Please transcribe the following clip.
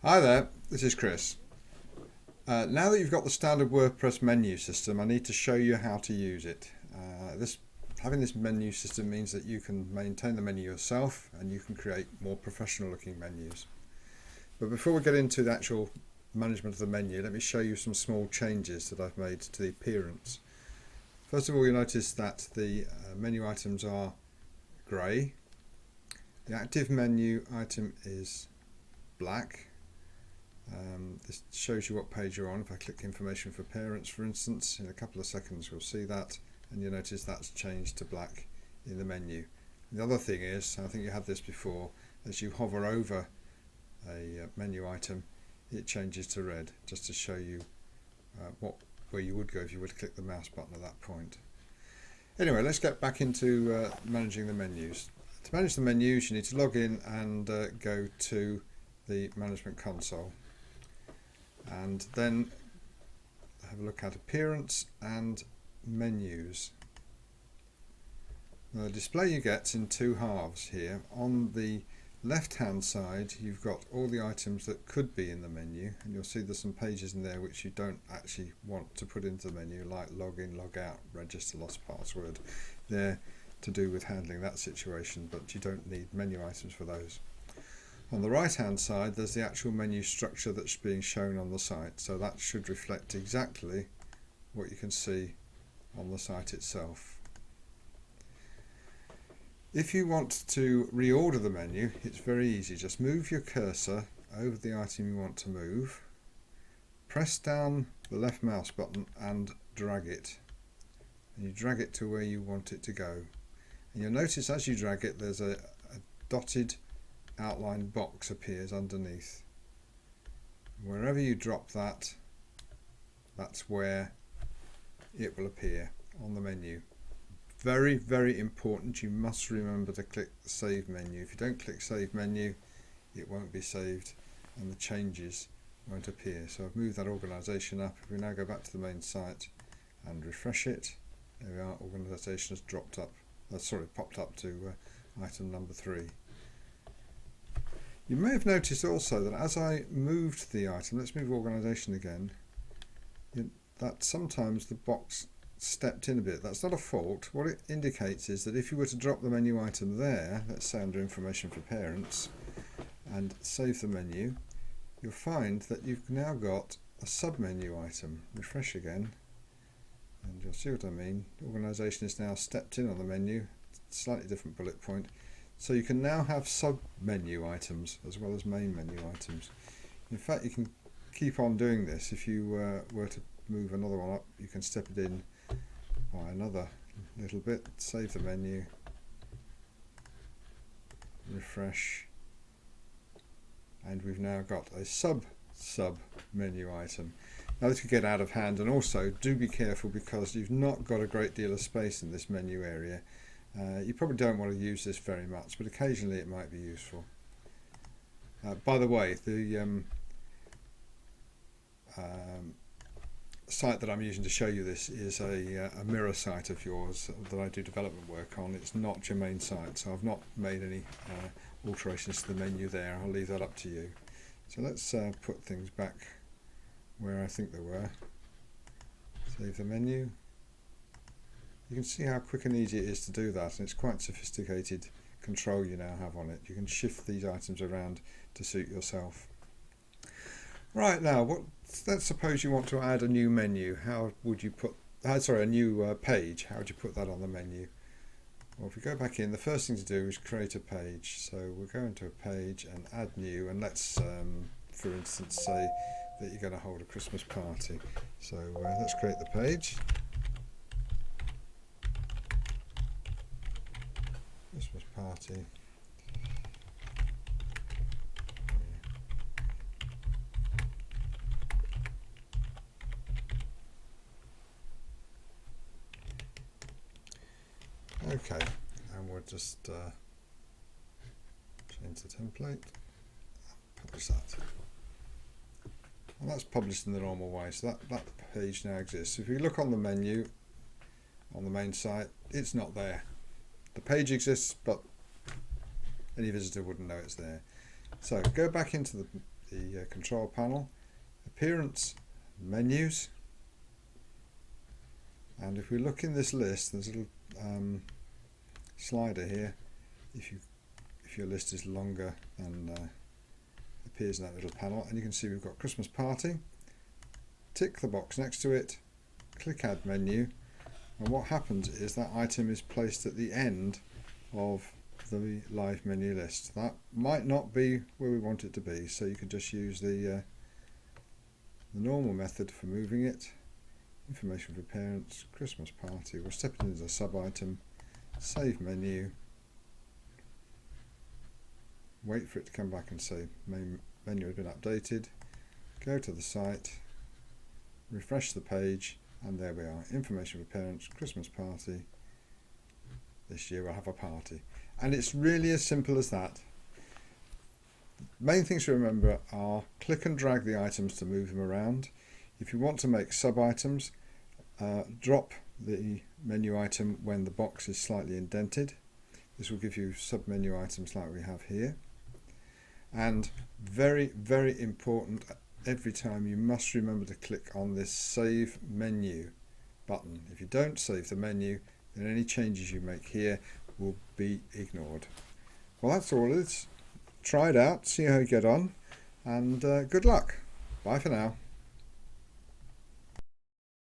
Hi there, this is Chris. Now that you've got the standard WordPress menu system, I need to show you how to use it. Having this menu system means that you can maintain the menu yourself and you can create more professional looking menus. But before we get into the actual management of the menu, let me show you some small changes that I've made to the appearance. First of all, you'll notice that the menu items are grey. The active menu item is black. This shows you what page you're on. If I click information for parents, for instance, in a couple of seconds we'll see that, and you'll notice that's changed to black in the menu. The other thing is, I think you had this before, as you hover over a menu item, it changes to red, just to show you where you would go if you were to click the mouse button at that point. Anyway, let's get back into managing the menus. To manage the menus, you need to log in and go to the management console, and then have a look at appearance and menus. Now, the display you get in two halves here. On the left hand side you've got all the items that could be in the menu, and you'll see there's some pages in there which you don't actually want to put into the menu, like login, log out, register, lost password. They're to do with handling that situation, but you don't need menu items for those. On the right hand side there's the actual menu structure that's being shown on the site, so that should reflect exactly what you can see on the site itself. If you want to reorder the menu, it's very easy. Just move your cursor over the item you want to move, press down the left mouse button and drag it, and you drag it to where you want it to go. And you'll notice as you drag it there's a dotted outline box appears underneath. Wherever you drop that, that's where it will appear on the menu. Very, very important, you must remember to click the save menu. If you don't click save menu, it won't be saved and the changes won't appear. So I've moved that organisation up. If we now go back to the main site and refresh it, there we are, organisation has dropped up, popped up to item number 3. You may have noticed also that as I moved the item, let's move organisation again, that sometimes the box stepped in a bit. That's not a fault. What it indicates is that if you were to drop the menu item there, let's say under information for parents, and save the menu, you'll find that you've now got a sub-menu item. Refresh again and you'll see what I mean. Organisation is now stepped in on the menu, slightly different bullet point. So you can now have sub-menu items as well as main menu items. In fact, you can keep on doing this. If you were to move another one up, you can step it in by another little bit, save the menu, refresh, and we've now got a sub-menu item. Now this could get out of hand, and also do be careful because you've not got a great deal of space in this menu area. You probably don't want to use this very much, but occasionally it might be useful. By the way, the site that I'm using to show you this is a mirror site of yours that I do development work on. It's not your main site, so I've not made any alterations to the menu there. I'll leave that up to you. So let's put things back where I think they were. Save the menu. You can see how quick and easy it is to do that, and it's quite sophisticated control you now have on it. You can shift these items around to suit yourself. Right, now let's suppose you want to add a new menu. How would you put a new page? How would you put that on the menu? Well, if we go back in, the first thing to do is create a page. So we'll go into a page and add new, and let's for instance say that you're going to hold a Christmas party. So let's create the page. Christmas party. Okay, and we'll just change the template, publish that. And that's published in the normal way, so that page now exists. If you look on the menu on the main site, it's not there. The page exists, but any visitor wouldn't know it's there. So go back into the control panel, appearance, menus, and if we look in this list, there's a little slider here. If your list is longer than appears in that little panel, and you can see we've got Christmas party. Tick the box next to it, click add menu, and what happens is that item is placed at the end of the live menu list. That might not be where we want it to be, so you can just use the normal method for moving it. Information for parents, Christmas party. We'll step it into a sub item, save menu, wait for it to come back and say main menu has been updated, go to the site, refresh the page, and there we are. Information for parents, Christmas party. This year we'll have a party. And it's really as simple as that. Main things to remember are click and drag the items to move them around. If you want to make sub items, drop the menu item when the box is slightly indented. This will give you sub menu items like we have here. And very, very important, every time you must remember to click on this save menu button. If you don't save the menu, then any changes you make here will be ignored. Well, that's all it is. Try it out, see how you get on, and good luck. Bye for now.